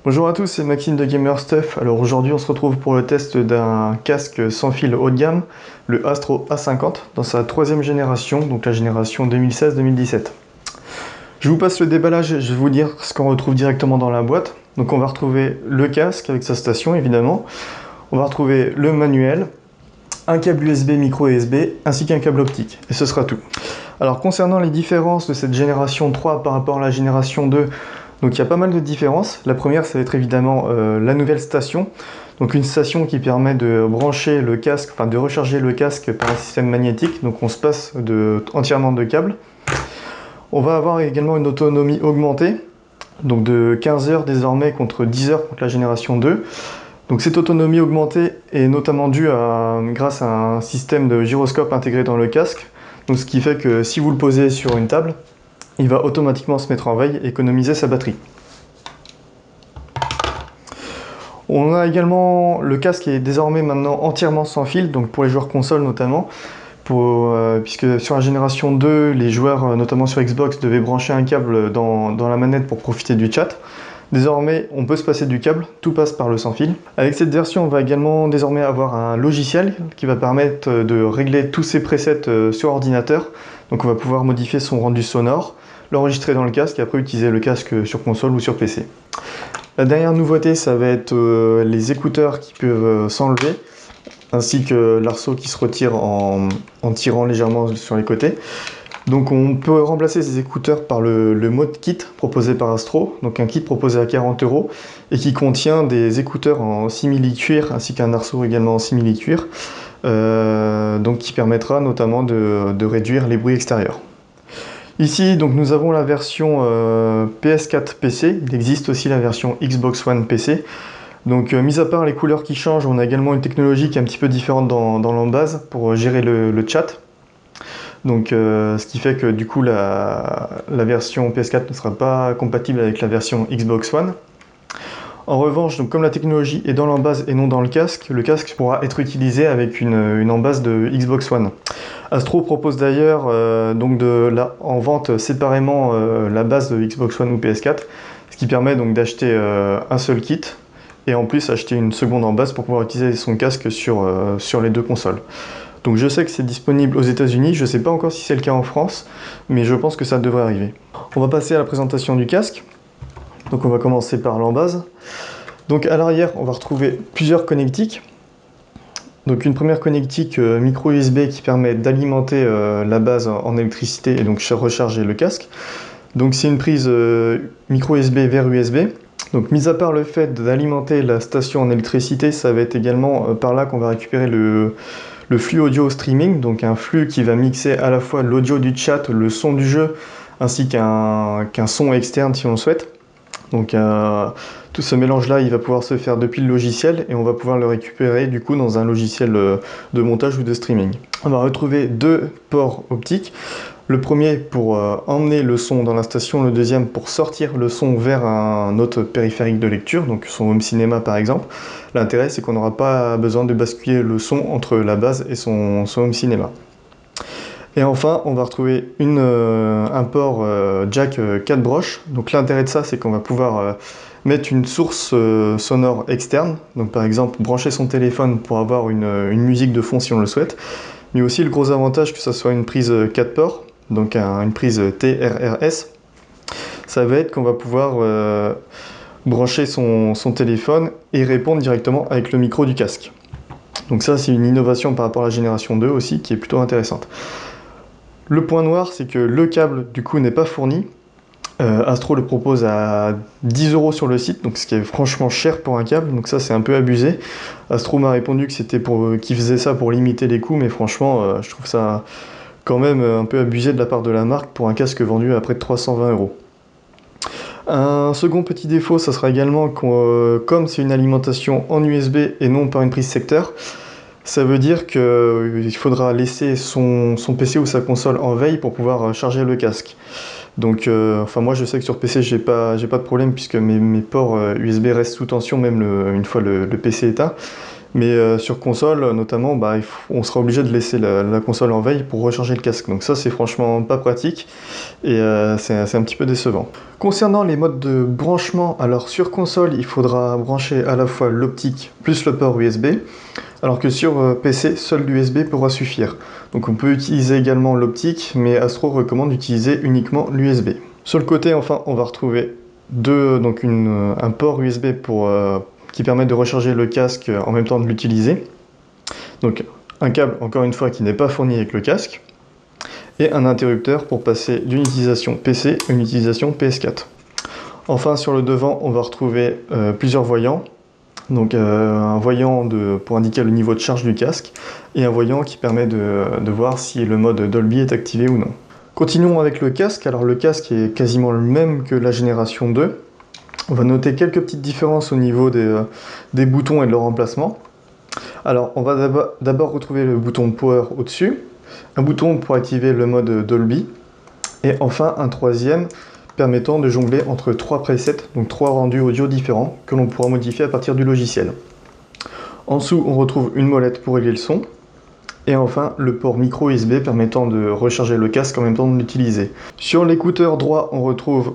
Bonjour à tous, c'est Maxime de Gamerstuff. Alors aujourd'hui on se retrouve pour le test d'un casque sans fil haut de gamme, le Astro A50, dans sa troisième génération, donc la génération 2016-2017. Je vous passe le déballage et je vais vous dire ce qu'on retrouve directement dans la boîte. Donc on va retrouver le casque avec sa station évidemment, on va retrouver le manuel, un câble USB micro USB ainsi qu'un câble optique, et ce sera tout. Alors concernant les différences de cette génération 3 par rapport à la génération 2, donc il y a pas mal de différences. La première, ça va être évidemment la nouvelle station. Donc une station qui permet de brancher le casque, enfin de recharger le casque par un système magnétique. Donc on se passe entièrement de câbles. On va avoir également une autonomie augmentée, donc de 15 heures désormais contre 10 heures contre la génération 2. Donc cette autonomie augmentée est notamment due grâce à un système de gyroscope intégré dans le casque. Donc ce qui fait que si vous le posez sur une table, il va automatiquement se mettre en veille et économiser sa batterie. On a également le casque qui est désormais maintenant entièrement sans fil, donc pour les joueurs console notamment, puisque sur la génération 2, les joueurs notamment sur Xbox devaient brancher un câble dans la manette pour profiter du chat. Désormais, on peut se passer du câble, tout passe par le sans fil. Avec cette version, on va également désormais avoir un logiciel qui va permettre de régler tous ces presets sur ordinateur. Donc on va pouvoir modifier son rendu sonore, l'enregistrer dans le casque et après utiliser le casque sur console ou sur PC. La dernière nouveauté, ça va être les écouteurs qui peuvent s'enlever, ainsi que l'arceau qui se retire en tirant légèrement sur les côtés. Donc on peut remplacer ces écouteurs par le mode kit proposé par Astro, donc un kit proposé à 40 € et qui contient des écouteurs en simili-cuir ainsi qu'un arceau également en simili-cuir, donc qui permettra notamment de réduire les bruits extérieurs. Ici donc nous avons la version PS4 PC, il existe aussi la version Xbox One PC. Donc mis à part les couleurs qui changent, on a également une technologie qui est un petit peu différente dans l'embase pour gérer le chat. Donc ce qui fait que du coup la version PS4 ne sera pas compatible avec la version Xbox One. En revanche, donc, comme la technologie est dans l'embase et non dans le casque pourra être utilisé avec une embase de Xbox One. Astro propose d'ailleurs en vente séparément la base de Xbox One ou PS4, ce qui permet donc d'acheter un seul kit et en plus acheter une seconde embase pour pouvoir utiliser son casque sur les deux consoles. Donc je sais que c'est disponible aux États-Unis, je ne sais pas encore si c'est le cas en France, mais je pense que ça devrait arriver. On va passer à la présentation du casque. Donc on va commencer par l'embase. Donc à l'arrière, on va retrouver plusieurs connectiques. Donc une première connectique micro USB qui permet d'alimenter la base en électricité et donc recharger le casque. Donc c'est une prise micro USB vers USB. Donc mis à part le fait d'alimenter la station en électricité, ça va être également par là qu'on va récupérer le flux audio streaming, donc un flux qui va mixer à la fois l'audio du chat, le son du jeu, ainsi qu'un son externe si on le souhaite. Donc tout ce mélange-là, il va pouvoir se faire depuis le logiciel et on va pouvoir le récupérer du coup dans un logiciel de montage ou de streaming. On va retrouver deux ports optiques. Le premier pour emmener le son dans la station, le deuxième pour sortir le son vers un autre périphérique de lecture, donc son home cinéma par exemple. L'intérêt c'est qu'on n'aura pas besoin de basculer le son entre la base et son home cinéma. Et enfin, on va retrouver un port jack 4 broches. Donc l'intérêt de ça, c'est qu'on va pouvoir mettre une source sonore externe. Donc par exemple, brancher son téléphone pour avoir une musique de fond si on le souhaite. Mais aussi le gros avantage que ça soit une prise 4 ports, donc une prise TRRS. Ça va être qu'on va pouvoir brancher son téléphone et répondre directement avec le micro du casque. Donc ça, c'est une innovation par rapport à la génération 2 aussi, qui est plutôt intéressante. Le point noir, c'est que le câble, du coup, n'est pas fourni. Astro le propose à 10 € sur le site, donc ce qui est franchement cher pour un câble, donc ça, c'est un peu abusé. Astro m'a répondu que c'était qu'il faisait ça pour limiter les coûts, mais franchement, je trouve ça quand même un peu abusé de la part de la marque pour un casque vendu à près de 320 €. Un second petit défaut, ça sera également que comme c'est une alimentation en USB et non par une prise secteur, ça veut dire qu'il faudra laisser son PC ou sa console en veille pour pouvoir charger le casque. Donc, moi je sais que sur PC j'ai pas de problème puisque mes ports USB restent sous tension même une fois le PC éteint. Mais sur console, notamment, bah, on sera obligé de laisser la console en veille pour recharger le casque. Donc ça, c'est franchement pas pratique et c'est un petit peu décevant. Concernant les modes de branchement, alors sur console, il faudra brancher à la fois l'optique plus le port USB, alors que sur PC, seul l'USB pourra suffire. Donc on peut utiliser également l'optique, mais Astro recommande d'utiliser uniquement l'USB. Sur le côté, enfin, on va retrouver un port USB qui permet de recharger le casque en même temps de l'utiliser. Donc un câble, encore une fois, qui n'est pas fourni avec le casque. Et un interrupteur pour passer d'une utilisation PC à une utilisation PS4. Enfin, sur le devant, on va retrouver plusieurs voyants. Donc un voyant pour indiquer le niveau de charge du casque et un voyant qui permet de voir si le mode Dolby est activé ou non. Continuons avec le casque. Alors le casque est quasiment le même que la génération 2. On va noter quelques petites différences au niveau des boutons et de leur emplacement. Alors on va d'abord retrouver le bouton Power au-dessus, un bouton pour activer le mode Dolby et enfin un troisième permettant de jongler entre 3 presets, donc 3 rendus audio différents que l'on pourra modifier à partir du logiciel. En dessous, on retrouve une molette pour régler le son. Et enfin, le port micro USB permettant de recharger le casque en même temps de l'utiliser. Sur l'écouteur droit, on retrouve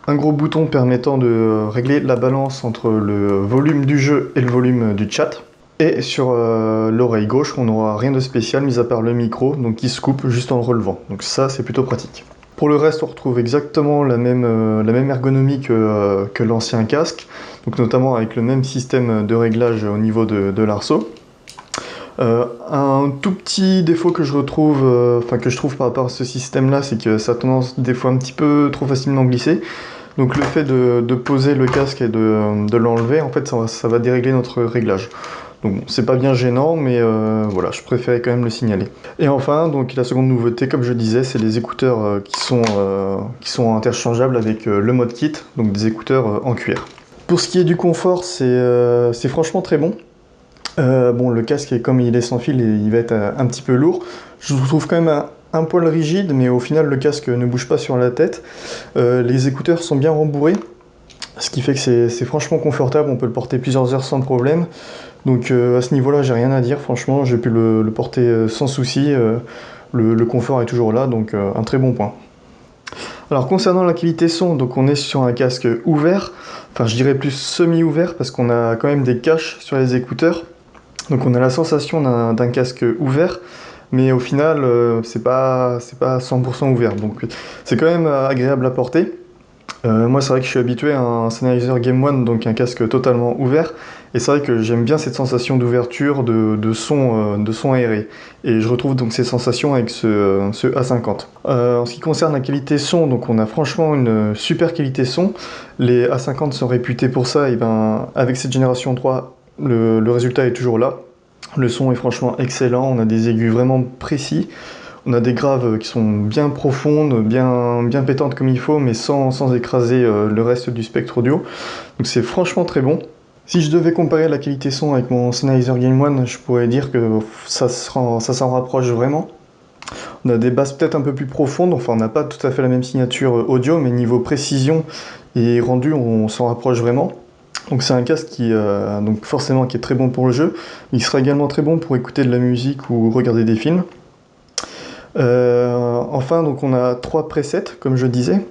un gros bouton permettant de régler la balance entre le volume du jeu et le volume du chat. Et sur l'oreille gauche, on n'aura rien de spécial, mis à part le micro, donc qui se coupe juste en le relevant. Donc ça, c'est plutôt pratique. Pour le reste, on retrouve exactement la même ergonomie que l'ancien casque, donc notamment avec le même système de réglage au niveau de l'arceau. Un tout petit défaut que je trouve par rapport à ce système-là, c'est que ça a tendance des fois un petit peu trop facilement glisser. Donc le fait de poser le casque et de l'enlever, en fait, ça va dérégler notre réglage. Donc c'est pas bien gênant, mais voilà, je préférais quand même le signaler. Et enfin, donc la seconde nouveauté, comme je disais, c'est les écouteurs qui sont interchangeables avec le mode kit, donc des écouteurs en cuir. Pour ce qui est du confort, c'est franchement très bon. Bon, le casque, comme il est sans fil, il va être un petit peu lourd. Je le trouve quand même un poil rigide, mais au final, le casque ne bouge pas sur la tête. Les écouteurs sont bien rembourrés, ce qui fait que c'est franchement confortable. On peut le porter plusieurs heures sans problème. Donc à ce niveau-là, j'ai rien à dire. Franchement, j'ai pu le porter sans souci. Le confort est toujours là, donc un très bon point. Alors concernant la qualité son, donc on est sur un casque ouvert, enfin je dirais plus semi-ouvert parce qu'on a quand même des caches sur les écouteurs. Donc on a la sensation d'un casque ouvert, mais au final c'est pas 100% ouvert. Donc c'est quand même agréable à porter. Moi c'est vrai que je suis habitué à un Sennheiser Game One, donc un casque totalement ouvert, et c'est vrai que j'aime bien cette sensation d'ouverture, de son aéré. Et je retrouve donc ces sensations avec ce A50. En ce qui concerne la qualité son, donc on a franchement une super qualité son. Les A50 sont réputés pour ça, et ben avec cette génération 3, le résultat est toujours là. Le son est franchement excellent, on a des aigus vraiment précis. On a des graves qui sont bien profondes, bien pétantes comme il faut, mais sans écraser le reste du spectre audio. Donc c'est franchement très bon. Si je devais comparer la qualité son avec mon Sennheiser Game One, je pourrais dire que ça s'en rapproche vraiment. On a des basses peut-être un peu plus profondes, enfin on n'a pas tout à fait la même signature audio, mais niveau précision et rendu, on s'en rapproche vraiment. Donc c'est un casque qui est très bon pour le jeu, mais il sera également très bon pour écouter de la musique ou regarder des films. Enfin, donc on a 3 presets, comme je disais,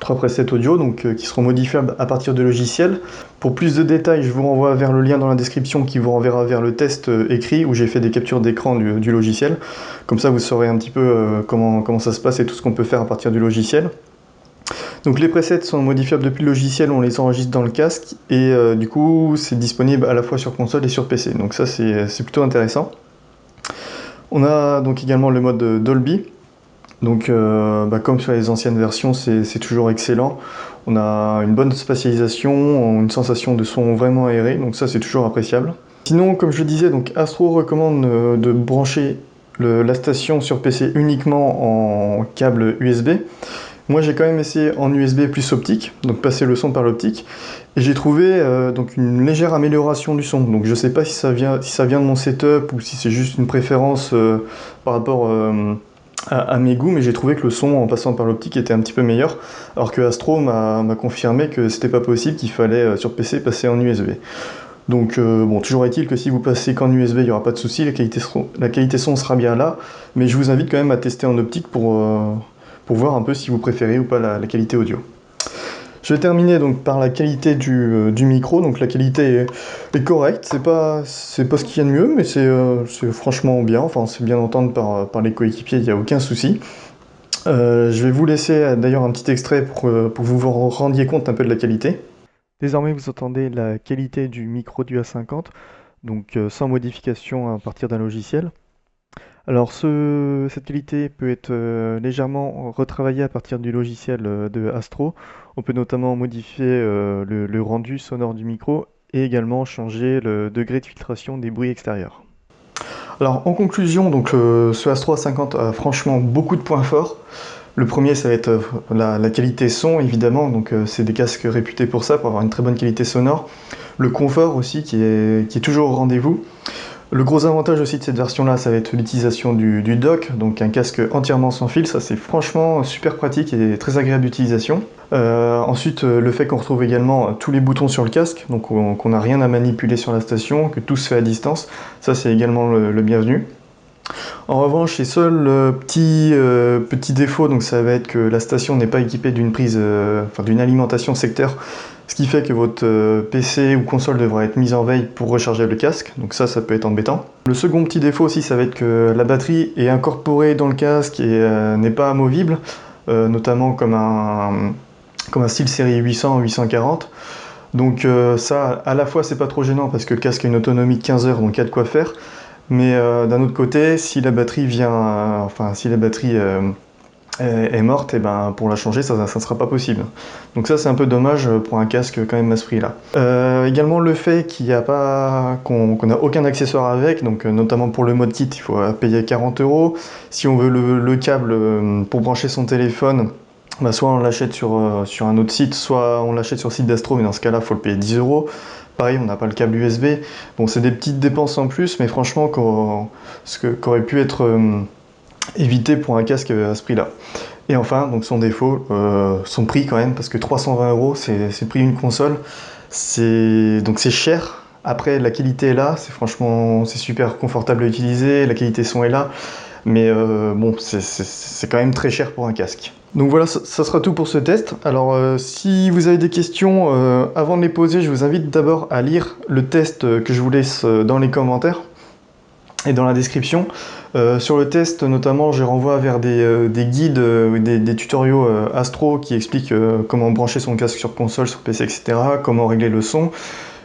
3 presets audio qui seront modifiables à partir de logiciels. Pour plus de détails, je vous renvoie vers le lien dans la description qui vous renverra vers le test écrit où j'ai fait des captures d'écran du logiciel. Comme ça, vous saurez un petit peu comment ça se passe et tout ce qu'on peut faire à partir du logiciel. Donc les presets sont modifiables depuis le logiciel, on les enregistre dans le casque et du coup c'est disponible à la fois sur console et sur PC. Donc ça c'est plutôt intéressant. On a donc également le mode Dolby, donc comme sur les anciennes versions, c'est toujours excellent. On a une bonne spatialisation, une sensation de son vraiment aéré, donc ça c'est toujours appréciable. Sinon, comme je le disais, donc Astro recommande de brancher la station sur PC uniquement en câble USB. Moi j'ai quand même essayé en USB plus optique, donc passer le son par l'optique, et j'ai trouvé donc une légère amélioration du son. Donc je sais pas si ça vient de mon setup ou si c'est juste une préférence par rapport à mes goûts, mais j'ai trouvé que le son en passant par l'optique était un petit peu meilleur, alors que Astro m'a confirmé que c'était pas possible, qu'il fallait sur PC passer en USB. Donc bon, toujours est-il que si vous passez qu'en USB, il n'y aura pas de souci, la qualité son sera bien là, mais je vous invite quand même à tester en optique pour voir un peu si vous préférez ou pas la qualité audio. Je vais terminer donc par la qualité du micro. Donc la qualité est correcte, c'est pas ce qu'il y a de mieux, mais c'est franchement bien, enfin c'est bien d'entendre par les coéquipiers, il n'y a aucun souci. Je vais vous laisser d'ailleurs un petit extrait pour que vous vous rendiez compte un peu de la qualité. Désormais vous entendez la qualité du micro du A50, donc sans modification à partir d'un logiciel. Alors cette qualité peut être légèrement retravaillée à partir du logiciel de Astro. On peut notamment modifier le rendu sonore du micro et également changer le degré de filtration des bruits extérieurs. Alors en conclusion, donc ce Astro A50 a franchement beaucoup de points forts. Le premier, ça va être la qualité son, évidemment, donc c'est des casques réputés pour ça, pour avoir une très bonne qualité sonore. Le confort aussi, qui est toujours au rendez-vous. Le gros avantage aussi de cette version-là, ça va être l'utilisation du dock, donc un casque entièrement sans fil, ça c'est franchement super pratique et très agréable d'utilisation. Ensuite, le fait qu'on retrouve également tous les boutons sur le casque, donc qu'on n'a rien à manipuler sur la station, que tout se fait à distance, ça c'est également le bienvenu. En revanche, les seuls petits défauts, donc ça va être que la station n'est pas équipée d'une prise, d'une alimentation secteur, ce qui fait que votre PC ou console devra être mise en veille pour recharger le casque, donc ça peut être embêtant. Le second petit défaut aussi, ça va être que la batterie est incorporée dans le casque et n'est pas amovible, notamment comme un style série 800 ou 840. Donc ça, à la fois, c'est pas trop gênant parce que le casque a une autonomie de 15 heures, donc il y a de quoi faire. Mais d'un autre côté, si la batterie est morte, et ben pour la changer, ça sera pas possible. Donc ça, c'est un peu dommage pour un casque quand même à ce prix-là. Également le fait qu'on n'a aucun accessoire avec, donc notamment pour le mode kit, il faut payer 40 €. Si on veut le câble pour brancher son téléphone, bah, soit on l'achète sur un autre site, soit on l'achète sur le site d'Astro, mais dans ce cas-là, il faut le payer 10 €. Pareil, on n'a pas le câble USB. Bon, c'est des petites dépenses en plus, mais franchement, qu'aurait pu être évité pour un casque à ce prix-là. Et enfin, donc son défaut, son prix quand même, parce que 320 €, c'est le prix d'une console. Donc c'est cher. Après, la qualité est là, c'est super confortable à utiliser, la qualité son est là. Mais bon, c'est quand même très cher pour un casque. Donc voilà, ça sera tout pour ce test. Alors si vous avez des questions, avant de les poser, je vous invite d'abord à lire le test que je vous laisse dans les commentaires et dans la description. Sur le test, notamment, je renvoie vers des guides, des tutoriaux Astro qui expliquent comment brancher son casque sur console, sur PC, etc., comment régler le son.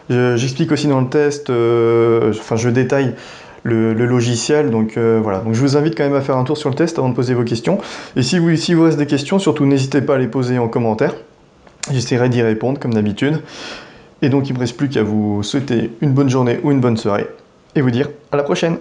J'explique aussi dans le test, je détaille le logiciel, donc voilà. Donc je vous invite quand même à faire un tour sur le test avant de poser vos questions. Et si vous reste des questions, surtout n'hésitez pas à les poser en commentaire. J'essaierai d'y répondre comme d'habitude. Et donc il ne me reste plus qu'à vous souhaiter une bonne journée ou une bonne soirée et vous dire à la prochaine.